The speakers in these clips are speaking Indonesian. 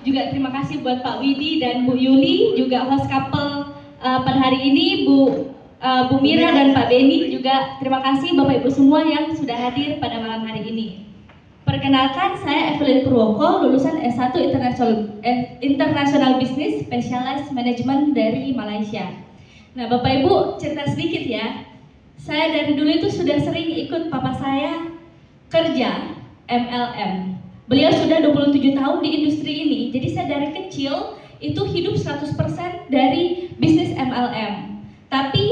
juga terima kasih buat Pak Widi dan Bu Yuli, juga host couple pada hari ini, Bu Mira dan Pak Beni. Juga terima kasih Bapak Ibu semua yang sudah hadir pada malam hari ini. Perkenalkan, saya Evelyn Purwoko, lulusan S1 International Business Specialized Management dari Malaysia. Nah, Bapak Ibu, cerita sedikit ya. Saya dari dulu itu sudah sering ikut papa saya kerja MLM. Beliau sudah 27 tahun di industri ini. Jadi saya dari kecil itu hidup 100% dari bisnis MLM. Tapi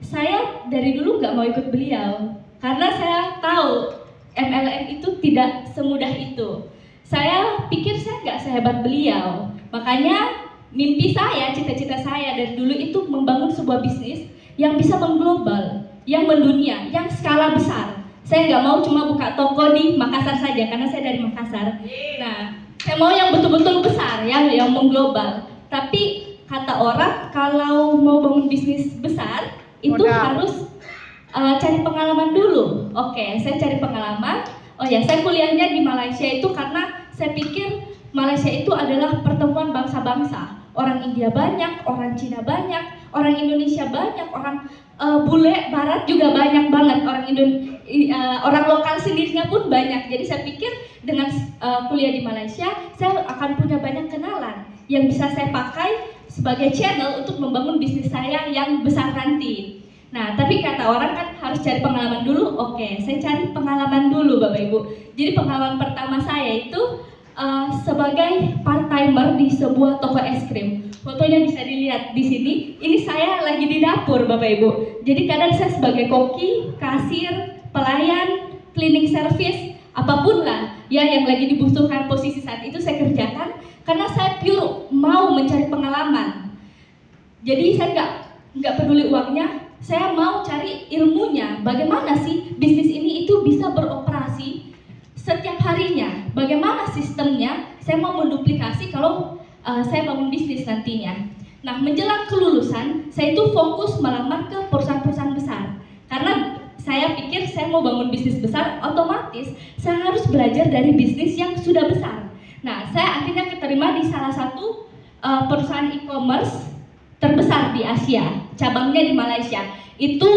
saya dari dulu nggak mau ikut beliau karena saya tahu MLM itu tidak semudah itu. Saya pikir saya nggak sehebat beliau. Makanya mimpi saya, cita-cita saya dari dulu itu membangun sebuah bisnis yang bisa mengglobal, yang mendunia, yang skala besar. Saya nggak mau cuma buka toko di Makassar saja, karena saya dari Makassar. Nah, saya mau yang betul-betul besar, yang mengglobal. Tapi kata orang, kalau mau bangun bisnis besar, itu harus cari pengalaman dulu. Oke, saya cari pengalaman. Oh ya, saya kuliahnya di Malaysia itu karena saya pikir Malaysia itu adalah pertemuan bangsa-bangsa. Orang India banyak, orang Cina banyak, orang Indonesia banyak, orang bule Barat juga banyak banget, orang lokal sendirinya pun banyak. Jadi saya pikir dengan kuliah di Malaysia, saya akan punya banyak kenalan yang bisa saya pakai sebagai channel untuk membangun bisnis saya yang besar nanti. Nah, tapi kata orang kan harus cari pengalaman dulu. Oke, saya cari pengalaman dulu Bapak Ibu. Jadi pengalaman pertama saya itu sebagai part-timer di sebuah toko es krim. Fotonya bisa dilihat di sini. Ini saya lagi di dapur Bapak Ibu. Jadi kadang saya sebagai koki, kasir, pelayan, cleaning service, apapun lah ya yang lagi dibutuhkan posisi saat itu saya kerjakan karena saya pure mau mencari pengalaman. Jadi saya nggak peduli uangnya, saya mau cari ilmunya. Bagaimana sih bisnis ini itu bisa beroperasi setiap harinya? Bagaimana sistemnya? Saya mau menduplikasi kalau saya bangun bisnis nantinya. Nah, menjelang kelulusan, saya itu fokus melamar ke perusahaan-perusahaan besar. Karena saya pikir saya mau bangun bisnis besar, otomatis saya harus belajar dari bisnis yang sudah besar. Nah, saya akhirnya keterima di salah satu perusahaan e-commerce terbesar di Asia, cabangnya di Malaysia. Itu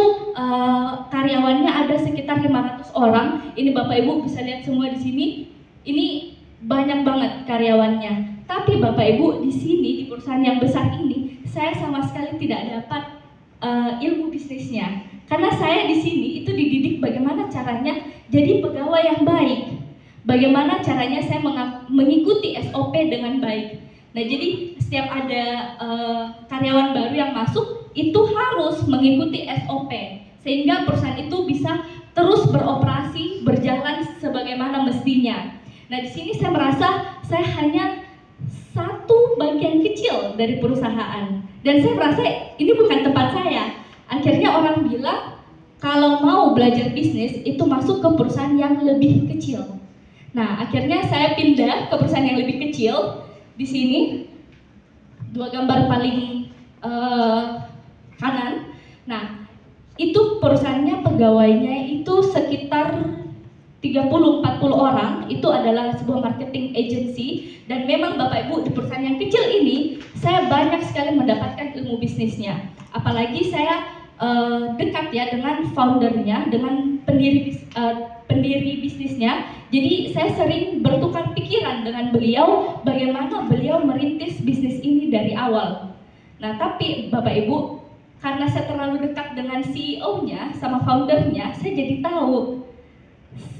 karyawannya ada sekitar 500 orang. Ini Bapak Ibu bisa lihat semua di sini. Ini banyak banget karyawannya. Tapi Bapak Ibu di sini di perusahaan yang besar ini, saya sama sekali tidak dapat ilmu bisnisnya. Karena saya di sini itu dididik bagaimana caranya jadi pegawai yang baik. Bagaimana caranya saya mengikuti SOP dengan baik. Nah, jadi setiap ada karyawan baru yang masuk itu harus mengikuti SOP sehingga perusahaan itu bisa terus beroperasi, berjalan sebagaimana mestinya. Nah, di sini saya merasa saya hanya satu bagian kecil dari perusahaan dan saya merasa ini bukan tempat saya. Akhirnya orang bilang kalau mau belajar bisnis itu masuk ke perusahaan yang lebih kecil. Nah, akhirnya saya pindah ke perusahaan yang lebih kecil. Di sini dua gambar paling kanan. Nah, itu perusahaannya pegawainya itu sekitar 30-40 orang. Itu adalah sebuah marketing agency. Dan memang Bapak Ibu di perusahaan yang kecil ini saya banyak sekali mendapatkan ilmu bisnisnya. Apalagi saya dekat ya dengan foundernya, dengan pendiri bisnisnya. Jadi saya sering bertukar pikiran dengan beliau bagaimana beliau merintis bisnis ini dari awal. Nah, tapi Bapak Ibu, karena saya terlalu dekat dengan CEO-nya sama foundernya, saya jadi tahu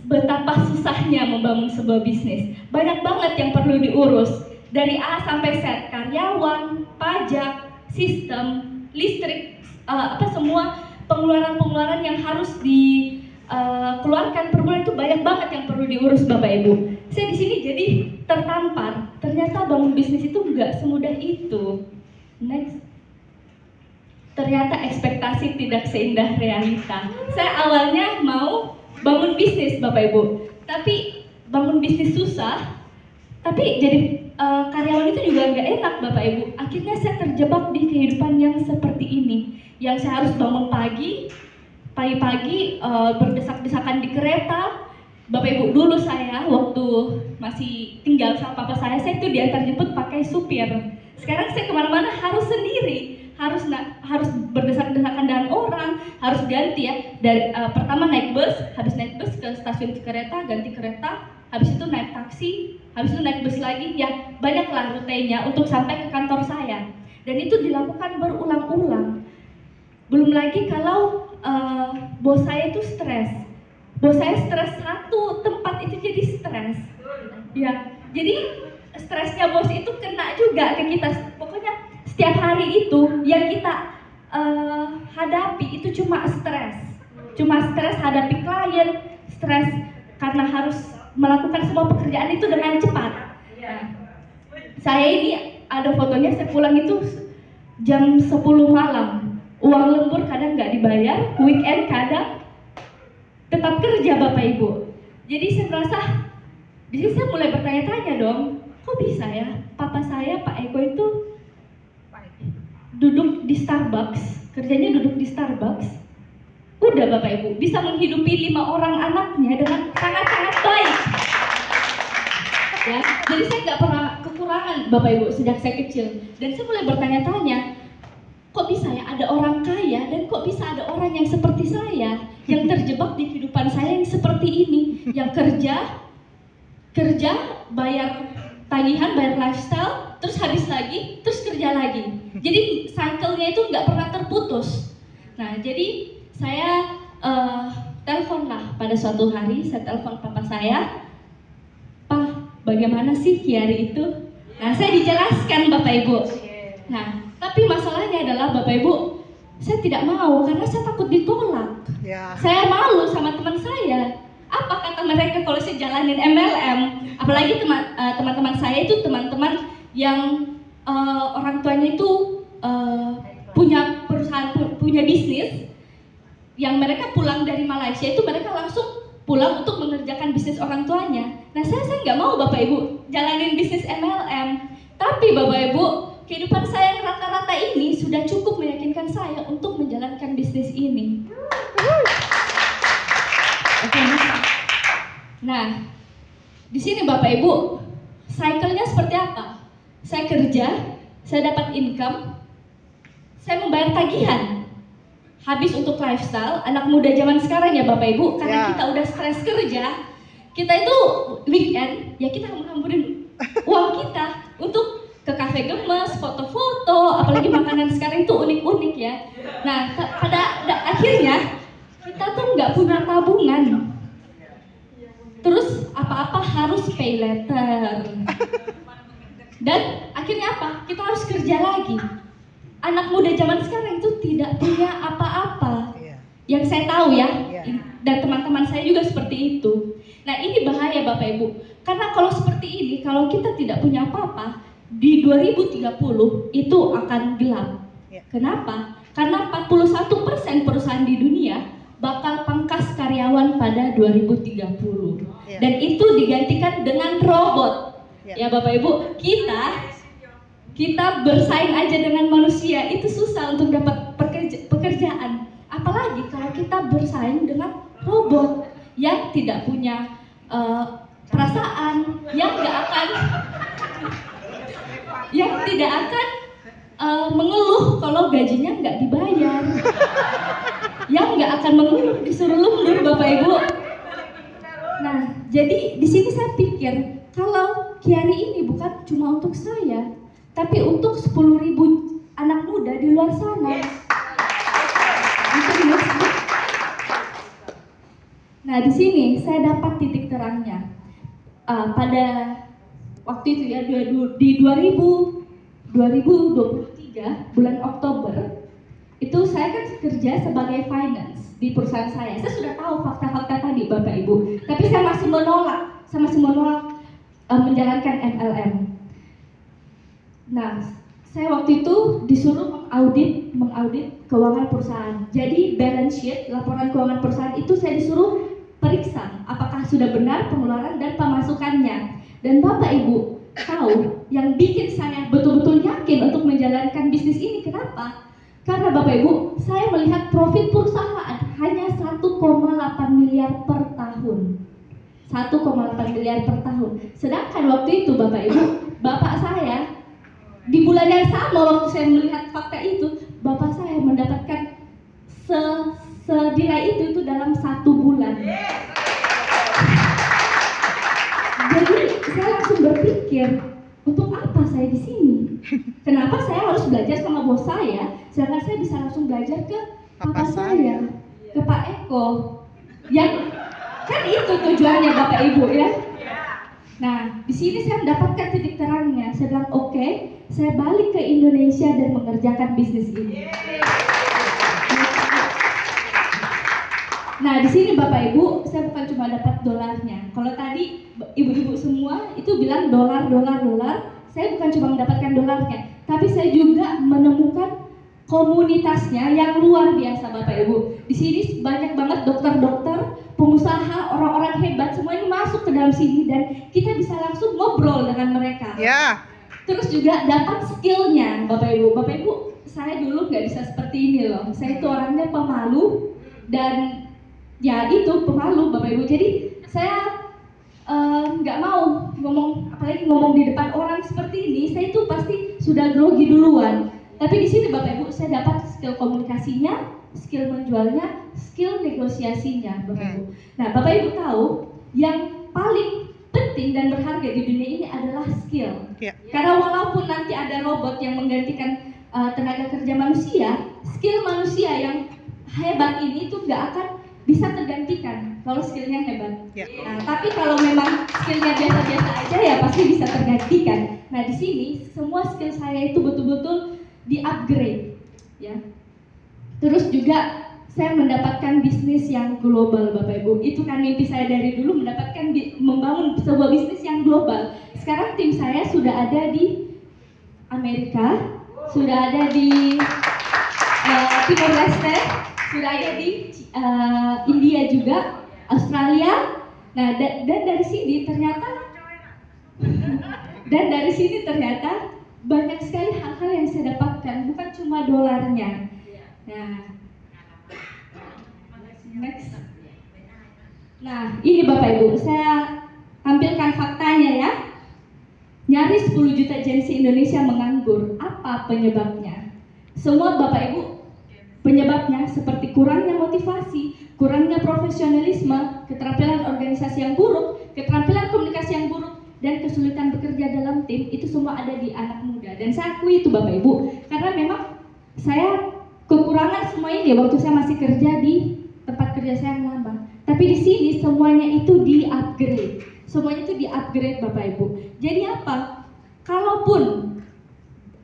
betapa susahnya membangun sebuah bisnis. Banyak banget yang perlu diurus dari A sampai Z, karyawan, pajak, sistem, listrik, semua pengeluaran-pengeluaran yang harus dikeluarkan per bulan itu banyak banget yang perlu diurus Bapak Ibu. Saya di sini jadi tertampar. Ternyata bangun bisnis itu nggak semudah itu. Next. Ternyata ekspektasi tidak seindah realita. Saya awalnya mau bangun bisnis Bapak Ibu, tapi bangun bisnis susah. Tapi jadi karyawan itu juga nggak enak Bapak Ibu. Akhirnya saya terjebak di kehidupan yang seperti ini, yang saya harus bangun pagi-pagi berdesak-desakan di kereta, Bapak Ibu, dulu saya waktu masih tinggal sama papa saya itu diantar jemput pakai supir. Sekarang saya kemana-mana harus sendiri, harus berdesak-desakan dengan orang, harus ganti ya. Dari pertama naik bus, habis naik bus ke stasiun kereta, ganti kereta, habis itu naik taksi, habis itu naik bus lagi. Ya banyaklah rutenya untuk sampai ke kantor saya. Dan itu dilakukan berulang-ulang. Belum lagi kalau bos saya itu stres. Bos saya stres satu tempat itu jadi stres. Ya, jadi stresnya bos itu kena juga ke kita. Pokoknya setiap hari itu yang kita hadapi itu cuma stres. Cuma stres hadapi klien, stres karena harus melakukan semua pekerjaan itu dengan cepat. Nah, saya ini ada fotonya, saya pulang itu jam 10 malam. Uang lembur kadang nggak dibayar, weekend kadang tetap kerja Bapak Ibu. Jadi saya merasa, jadi saya mulai bertanya-tanya dong, kok bisa ya papa saya Pak Eko itu duduk di Starbucks, kerjanya duduk di Starbucks, udah Bapak Ibu bisa menghidupi 5 orang anaknya dengan sangat-sangat baik. Ya, jadi saya nggak pernah kekurangan Bapak Ibu sejak saya kecil. Dan saya mulai bertanya-tanya, kok bisa ya ada orang kaya dan kok bisa ada orang yang seperti saya yang terjebak di kehidupan saya yang seperti ini, yang kerja bayar tagihan, bayar lifestyle, terus habis lagi, terus kerja lagi. Jadi cycle-nya itu nggak pernah terputus. Nah, jadi saya telepon lah pada suatu hari, saya telepon papa saya, "Pak, bagaimana sih Kiari itu?" Nah, saya dijelaskan Bapak Ibu. Nah, tapi masalahnya adalah Bapak Ibu, saya tidak mau karena saya takut ditolak. Saya malu sama teman saya. Apa kata mereka kalau saya jalanin MLM? Apalagi teman-teman saya itu teman-teman yang orang tuanya itu punya perusahaan, punya bisnis. Yang mereka pulang dari Malaysia itu mereka langsung pulang untuk mengerjakan bisnis orang tuanya. Nah, saya nggak mau Bapak Ibu jalanin bisnis MLM. Tapi Bapak Ibu, kehidupan saya yang rata-rata ini sudah cukup meyakinkan saya untuk menjalankan bisnis ini. Oke. Nah, di sini Bapak Ibu, cycle-nya seperti apa? Saya kerja, saya dapat income, saya membayar tagihan. Habis untuk lifestyle, anak muda zaman sekarang ya Bapak Ibu, karena kita udah stres kerja, kita itu weekend, ya kita hamburin uang kita untuk ke kafe gemes, foto-foto, apalagi makanan sekarang itu unik-unik ya. Nah, pada akhirnya kita tuh nggak punya tabungan. Terus apa-apa harus pay later. Dan akhirnya apa? Kita harus kerja lagi. Anak muda zaman sekarang itu tidak punya apa-apa. Yang saya tahu ya, dan teman-teman saya juga seperti itu. Nah, ini bahaya Bapak Ibu. Karena kalau seperti ini, kalau kita tidak punya apa-apa, di 2030 itu akan gelap. Kenapa? Karena 41% perusahaan di dunia bakal pangkas karyawan pada 2030. Dan itu digantikan dengan robot. Ya Bapak Ibu, kita bersaing aja dengan manusia itu susah untuk dapat pekerjaan. Apalagi kalau kita bersaing dengan robot yang tidak punya perasaan, yang tidak akan mengeluh kalau gajinya nggak dibayar, yang nggak akan mengeluh disuruh lembur Bapak Ibu. Nah, jadi di sini saya pikir kalau Kiari ini bukan cuma untuk saya, tapi untuk 10.000 anak muda di luar sana. Nah, di sini saya dapat titik terangnya. Pada waktu itu ya, di 2023 bulan Oktober itu saya kan kerja sebagai finance di perusahaan saya. Saya sudah tahu fakta-fakta tadi Bapak Ibu, tapi saya masih menolak menjalankan MLM. Nah, saya waktu itu disuruh mengaudit keuangan perusahaan. Jadi balance sheet, laporan keuangan perusahaan itu saya disuruh periksa apakah sudah benar pengeluaran dan pemasukannya. Dan Bapak Ibu tahu yang bikin saya betul-betul yakin untuk menjalankan bisnis ini kenapa? Karena Bapak Ibu, saya melihat profit perusahaan hanya 1,8 miliar per tahun. 1,8 miliar per tahun. Sedangkan waktu itu Bapak Ibu, bapak saya di bulan yang sama waktu saya melihat fakta itu, bapak saya mendapatkan senilai itu dalam 1 bulan. Jadi saya langsung berpikir, untuk apa saya di sini? Kenapa saya harus belajar sama bos saya, sedangkan saya bisa langsung belajar ke papa saya, ke Pak Eko, yang kan itu tujuannya Bapak Ibu ya. Nah, di sini saya mendapatkan titik terangnya. Saya bilang, oke, saya balik ke Indonesia dan mengerjakan bisnis ini. Nah, di sini Bapak Ibu, saya bukan cuma dapat dolarnya. Kalau tadi ibu-ibu semua itu bilang dolar, saya bukan cuma mendapatkan dolarnya, tapi saya juga menemukan komunitasnya yang luar biasa Bapak Ibu. Di sini banyak banget dokter-dokter, pengusaha, orang-orang hebat, semua ini masuk ke dalam sini dan kita bisa langsung ngobrol dengan mereka. Ya. Terus juga dapat skillnya Bapak Ibu. Bapak Ibu, saya dulu nggak bisa seperti ini loh. Saya itu orangnya pemalu dan ya itu pemalu Bapak Ibu. Jadi saya nggak mau ngomong, apalagi ngomong di depan orang seperti ini. Saya itu pasti sudah grogi duluan. Tapi di sini Bapak Ibu saya dapat skill komunikasinya, skill menjualnya, skill negosiasinya Bapak Ibu. Nah Bapak Ibu tahu yang paling penting dan berharga di dunia ini adalah skill. Karena walaupun nanti ada robot yang menggantikan tenaga kerja manusia, skill manusia yang hebat ini tuh nggak akan bisa tergantikan kalau skillnya hebat. Nah, tapi kalau memang skillnya biasa-biasa aja ya pasti bisa tergantikan. Nah di sini semua skill saya itu betul-betul di-upgrade, ya. Terus juga saya mendapatkan bisnis yang global Bapak Ibu. Itu kan mimpi saya dari dulu, mendapatkan membangun sebuah bisnis yang global. Sekarang tim saya sudah ada di Amerika, sudah ada di Timor Leste, sudah ada di India juga, Australia. Nah, dan dari sini ternyata banyak sekali hal-hal yang saya dapatkan, bukan cuma dolarnya. Nah, next. Nah, ini Bapak Ibu, saya tampilkan faktanya ya. Nyaris 10 juta Gen Z Indonesia menganggur. Apa penyebabnya? Semua Bapak Ibu, penyebabnya seperti kurangnya motivasi, kurangnya profesionalisme, keterampilan organisasi yang buruk, keterampilan komunikasi yang buruk, dan kesulitan bekerja dalam tim. Itu semua ada di anak muda. Dan saya akui itu Bapak Ibu, karena memang saya kekurangan semua ini waktu saya masih kerja di tempat kerja saya yang lama. Tapi di sini semuanya itu di-upgrade. Semuanya itu di-upgrade Bapak Ibu. Jadi apa? Kalaupun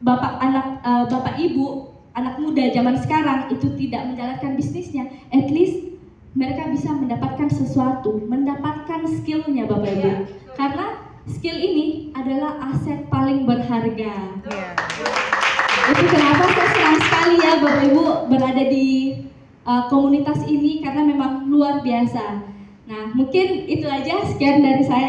Bapak Ibu, anak muda zaman sekarang itu tidak menjalankan bisnisnya, at least mereka bisa mendapatkan sesuatu, mendapatkan skillnya Bapak Ibu. Karena skill ini adalah aset paling berharga. Itu kenapa saya senang sekali ya Bapak Ibu berada di komunitas ini, karena memang luar biasa. Nah, mungkin itu aja, sekian dari saya.